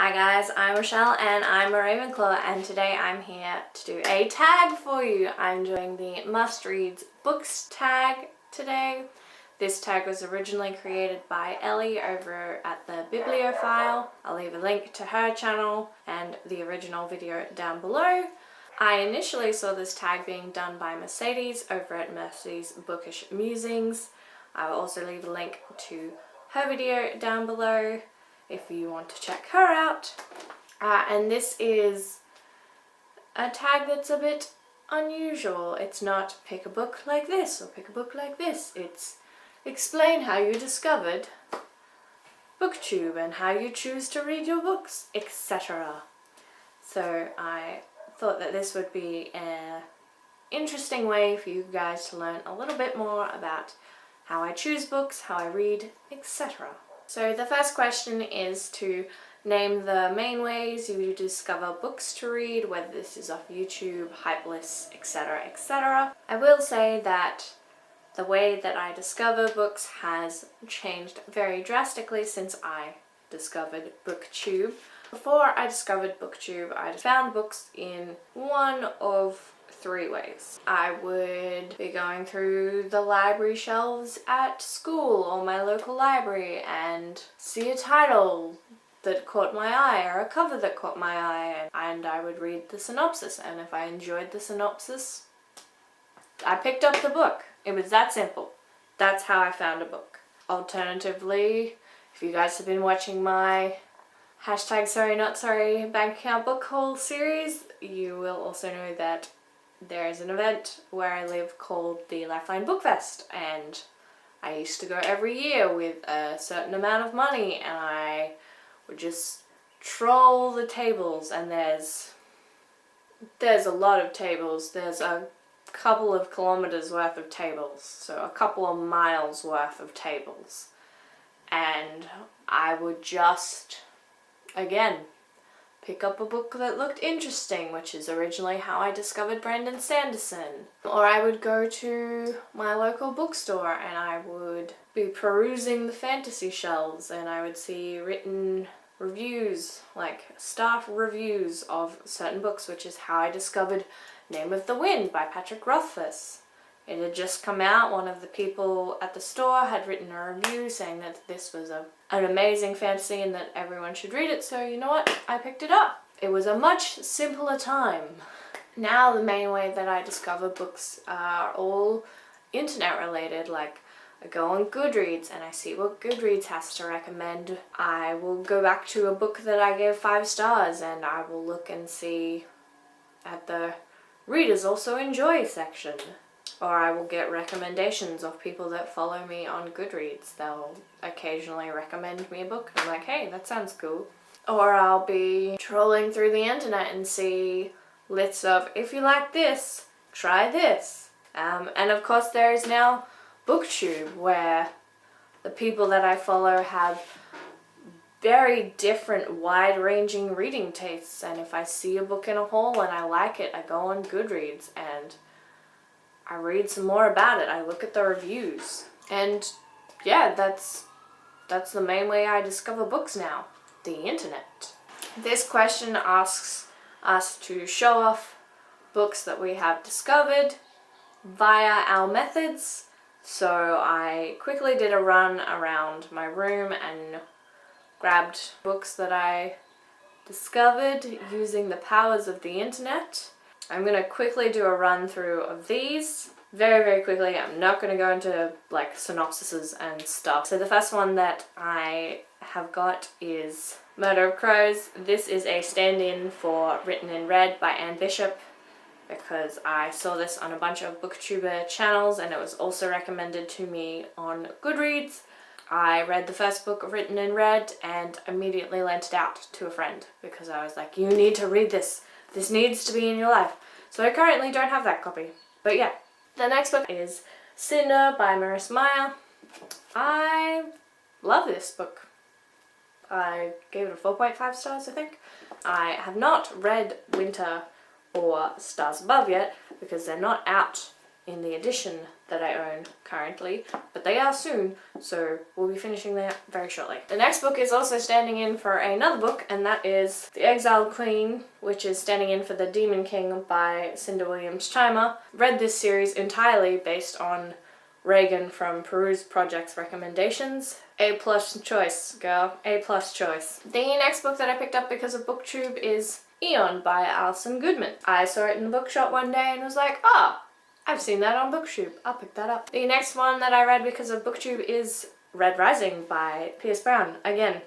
Hi guys, I'm Rochelle and I'm a Ravenclaw, and today I'm here to do a tag for you. I'm doing the Must Reads Books tag today. This tag was originally created by Ellie over at the Bibliophile. I'll leave a link to her channel and the original video down below. I initially saw this tag being done by Mercedes over at Mercy's Bookish Musings. I will also leave a link to her video down below if you want to check her out. And this is a tag that's a bit unusual. It's not pick a book like this or pick a book like this. It's explain how you discovered BookTube and how you choose to read your books, etc. So I thought that this would be an interesting way for you guys to learn a little bit more about how I choose books, how I read, etc. So the first question is to name the main ways you discover books to read, whether this is off YouTube, hype lists, etc, etc. I will say that the way that I discover books has changed very drastically since I discovered BookTube. Before I discovered BookTube, I found books in one of three ways. I would be going through the library shelves at school or my local library and see a title that caught my eye or a cover that caught my eye, and I would read the synopsis, and if I enjoyed the synopsis, I picked up the book. It was that simple. That's how I found a book. Alternatively, if you guys have been watching my #SorryNotSorry bank account book haul series, you will also know that there is an event where I live called the Lifeline Book Fest, and I used to go every year with a certain amount of money, and I would just troll the tables, and there's a lot of tables. There's a couple of kilometers worth of tables, so a couple of miles worth of tables, and I would just, again, pick up a book that looked interesting, which is originally how I discovered Brandon Sanderson. Or I would go to my local bookstore and I would be perusing the fantasy shelves, and I would see written reviews, like staff reviews of certain books, which is how I discovered Name of the Wind by Patrick Rothfuss. It had just come out. One of the people at the store had written a review saying that this was an amazing fantasy and that everyone should read it, so you know what? I picked it up. It was a much simpler time. Now the main way that I discover books are all internet related. Like, I go on Goodreads and I see what Goodreads has to recommend. I will go back to a book that I gave 5 stars and I will look and see at the Readers Also Enjoy section. Or I will get recommendations of people that follow me on Goodreads. They'll occasionally recommend me a book. I'm like, hey, that sounds cool. Or I'll be trolling through the internet and see lists of, if you like this, try this. And of course there is now BookTube, where the people that I follow have very different, wide-ranging reading tastes. And if I see a book in a haul and I like it, I go on Goodreads and I read some more about it. I look at the reviews. And yeah, that's the main way I discover books now. The internet. This question asks us to show off books that we have discovered via our methods. So I quickly did a run around my room and grabbed books that I discovered using the powers of the internet. I'm going to quickly do a run through of these very, very quickly. I'm not going to go into like synopsises and stuff. So the first one that I have got is Murder of Crows. This is a stand-in for Written in Red by Anne Bishop, because I saw this on a bunch of booktuber channels and it was also recommended to me on Goodreads. I read the first book of Written in Red and immediately lent it out to a friend because I was like, you need to read this. This needs to be in your life. So I currently don't have that copy. But yeah. The next book is Cinder by Marissa Meyer. I love this book. I gave it a 4.5 stars, I think. I have not read Winter or Stars Above yet because they're not out in the edition that I own currently, but they are soon, so we'll be finishing that very shortly. The next book is also standing in for another book, and that is The Exiled Queen, which is standing in for The Demon King by Cinder Williams-Chimer. Read this series entirely based on Reagan from Peruse Project's recommendations. A+ choice, girl. A+ choice. The next book that I picked up because of BookTube is Eon by Alison Goodman. I saw it in the bookshop one day and was like, I've seen that on BookTube. I'll pick that up. The next one that I read because of BookTube is Red Rising by Pierce Brown. Again,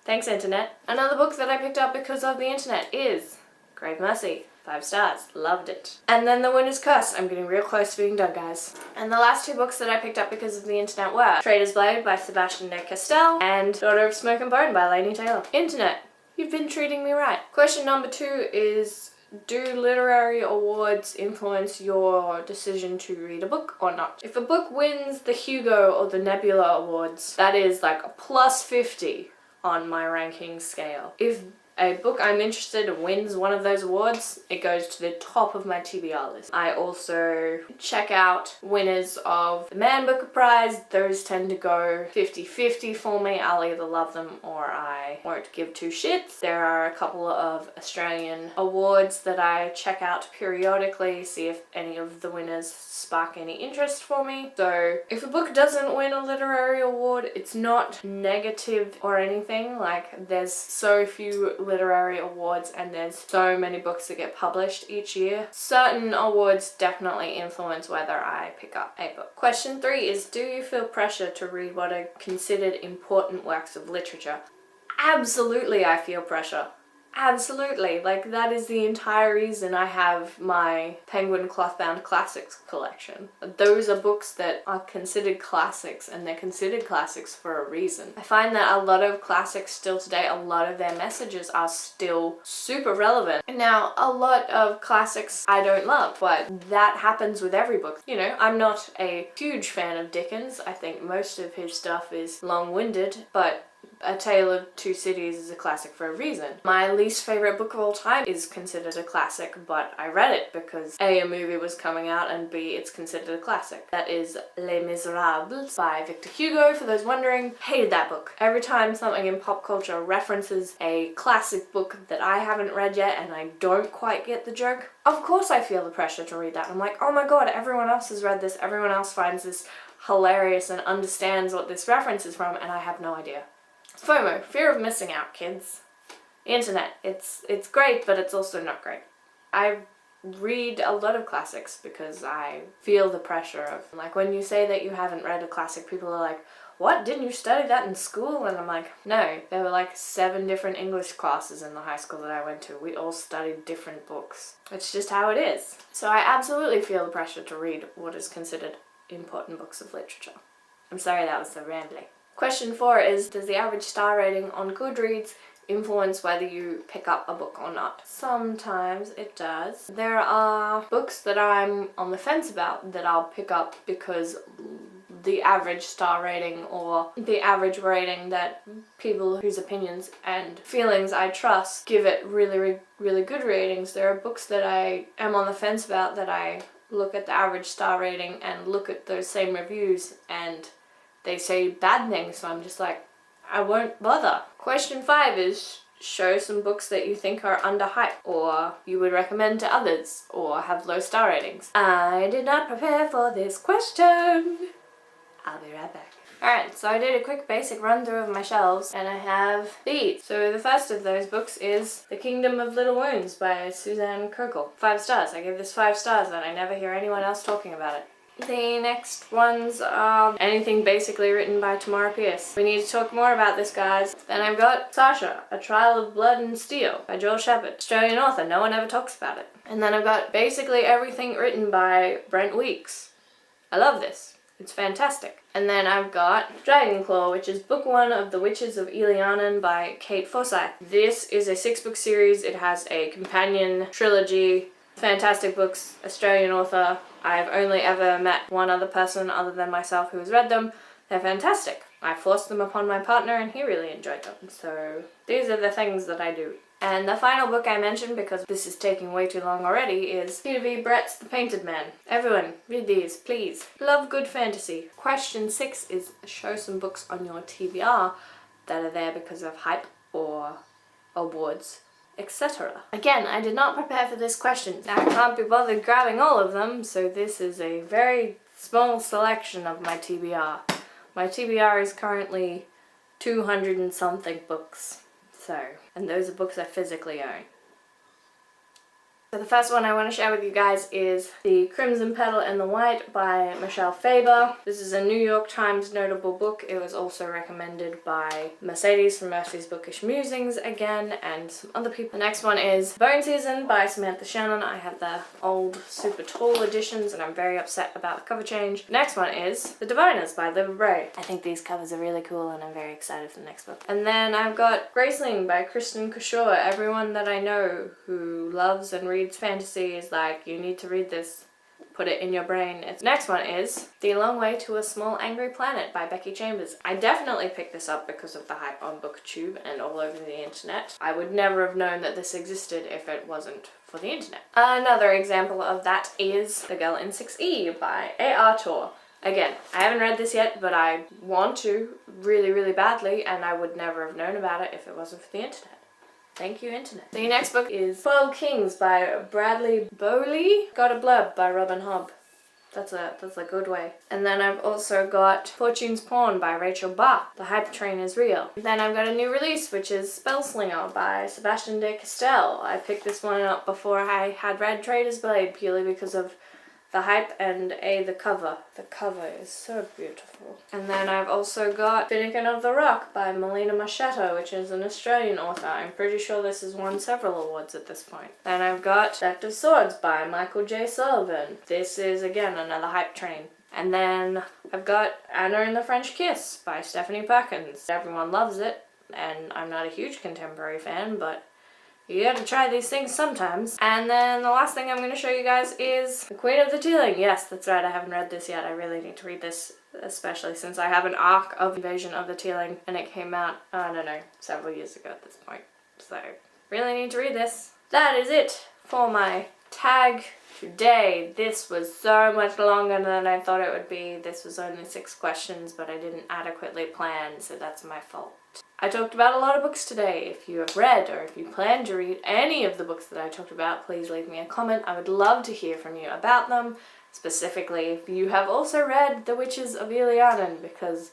thanks internet. Another book that I picked up because of the internet is Grave Mercy. 5 stars. Loved it. And then The Winter's Curse. I'm getting real close to being done, guys. And the last 2 books that I picked up because of the internet were Trader's Blade by Sebastian de Castell and Daughter of Smoke and Bone by Laini Taylor. Internet, you've been treating me right. Question number 2 is, do literary awards influence your decision to read a book or not? If a book wins the Hugo or the Nebula Awards, that is like a +50 on my ranking scale. If a book I'm interested in wins one of those awards, it goes to the top of my TBR list. I also check out winners of the Man Booker Prize. Those tend to go 50-50 for me. I'll either love them or I won't give 2 shits. There are a couple of Australian awards that I check out periodically, see if any of the winners spark any interest for me. So if a book doesn't win a literary award, it's not negative or anything. Like, there's so few literary awards and there's so many books that get published each year. Certain awards definitely influence whether I pick up a book. Question 3 is, do you feel pressure to read what are considered important works of literature? Absolutely, I feel pressure. Absolutely. Like, that is the entire reason I have my Penguin Clothbound Classics collection. Those are books that are considered classics, and they're considered classics for a reason. I find that a lot of classics still today, a lot of their messages are still super relevant. Now, a lot of classics I don't love, but that happens with every book. You know, I'm not a huge fan of Dickens. I think most of his stuff is long-winded, but A Tale of Two Cities is a classic for a reason. My least favorite book of all time is considered a classic, but I read it because A, a movie was coming out, and B, it's considered a classic. That is Les Miserables by Victor Hugo, for those wondering. Hated that book. Every time something in pop culture references a classic book that I haven't read yet and I don't quite get the joke, of course I feel the pressure to read that. I'm like, oh my god, everyone else has read this, everyone else finds this hilarious and understands what this reference is from, and I have no idea. FOMO, fear of missing out, kids. The internet, it's great, but it's also not great. I read a lot of classics because I feel the pressure of, like, when you say that you haven't read a classic, people are like, what, didn't you study that in school? And I'm like, no, there were like 7 different English classes in the high school that I went to. We all studied different books. It's just how it is. So I absolutely feel the pressure to read what is considered important books of literature. I'm sorry that was so rambly. Question 4 is, does the average star rating on Goodreads influence whether you pick up a book or not? Sometimes it does. There are books that I'm on the fence about that I'll pick up because the average star rating or the average rating that people whose opinions and feelings I trust give it really, really good ratings. There are books that I am on the fence about that I look at the average star rating and look at those same reviews and they say bad things, so I'm just like, I won't bother. Question 5 is, show some books that you think are underhyped or you would recommend to others or have low star ratings. I did not prepare for this question. I'll be right back. Alright, so I did a quick basic run through of my shelves and I have these. So the first of those books is The Kingdom of Little Wounds by Suzanne 5 stars. I give this 5 stars and I never hear anyone else talking about it. The next ones are anything basically written by Tamara Pierce. We need to talk more about this, guys. Then I've got Sasha, A Trial of Blood and Steel by Joel Shepherd. Australian author, no one ever talks about it. And then I've got basically everything written by Brent Weeks. I love this. It's fantastic. And then I've got Dragonclaw, which is book 1 of The Witches of Ely Arden by Kate Forsyth. This is a 6-book series. It has a companion trilogy. Fantastic books, Australian author. I've only ever met one other person other than myself who has read them. They're fantastic. I forced them upon my partner and he really enjoyed them. So these are the things that I do. And the final book I mentioned, because this is taking way too long already, is Peter V. Brett's The Painted Man. Everyone, read these, please. Love good fantasy. Question 6 is show some books on your TBR that are there because of hype or awards, etc. Again, I did not prepare for this question. Now, I can't be bothered grabbing all of them, so this is a very small selection of my TBR. My TBR is currently 200 and something books. So, and those are books I physically own. So the first one I want to share with you guys is The Crimson Petal and the White by Michelle Faber. This is a New York Times notable book. It was also recommended by Mercedes from Mercy's Bookish Musings again, and some other people. The next one is Bone Season by Samantha Shannon. I have the old super tall editions and I'm very upset about the cover change. The next one is The Diviners by Liv Bray. I think these covers are really cool and I'm very excited for the next book. And then I've got Graceling by Kristen Kershaw. Everyone that I know who loves and reads fantasy is like, you need to read this, put it in your brain. The next one is The Long Way to a Small Angry Planet by Becky Chambers. I definitely picked this up because of the hype on BookTube and all over the internet. I would never have known that this existed if it wasn't for the internet. Another example of that is The Girl in 6E by A.R. Tor. Again, I haven't read this yet, but I want to really, really badly, and I would never have known about it if it wasn't for the internet. Thank you, internet. The next book is 12 Kings by Bradley Bowley. Got a Blurb by Robin Hobb. That's a good way. And then I've also got Fortune's Pawn by Rachel Bach. The hype train is real. Then I've got a new release, which is Spellslinger by Sebastian de Castell. I picked this one up before I had read Trader's Blade, purely because of the hype and the cover. The cover is so beautiful. And then I've also got Finnegan of the Rock by Melina Machado, which is an Australian author. I'm pretty sure this has won several awards at this point. Then I've got Theft of Swords by Michael J. Sullivan. This is, again, another hype train. And then I've got Anna and the French Kiss by Stephanie Perkins. Everyone loves it, and I'm not a huge contemporary fan, but you gotta try these things sometimes. And then the last thing I'm going to show you guys is The Queen of the Teeling. Yes, that's right, I haven't read this yet. I really need to read this, especially since I have an arc of Invasion of the Teeling, and it came out, I don't know, several years ago at this point. So, really need to read this. That is it for my tag today. This was so much longer than I thought it would be. This was only 6 questions, but I didn't adequately plan, so that's my fault. I talked about a lot of books today. If you have read or if you plan to read any of the books that I talked about, please leave me a comment. I would love to hear from you about them. Specifically, if you have also read The Witches of Ely Arden, because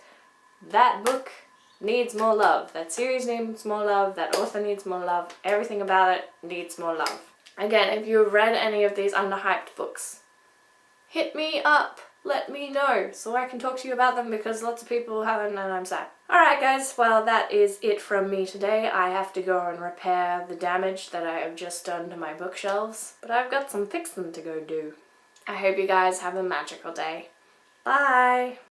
that book needs more love. That series needs more love. That author needs more love. Everything about it needs more love. Again, if you have read any of these underhyped books, hit me up. Let me know so I can talk to you about them, because lots of people haven't and I'm sad. Alright guys, well that is it from me today. I have to go and repair the damage that I have just done to my bookshelves, but I've got some fixing to go do. I hope you guys have a magical day. Bye!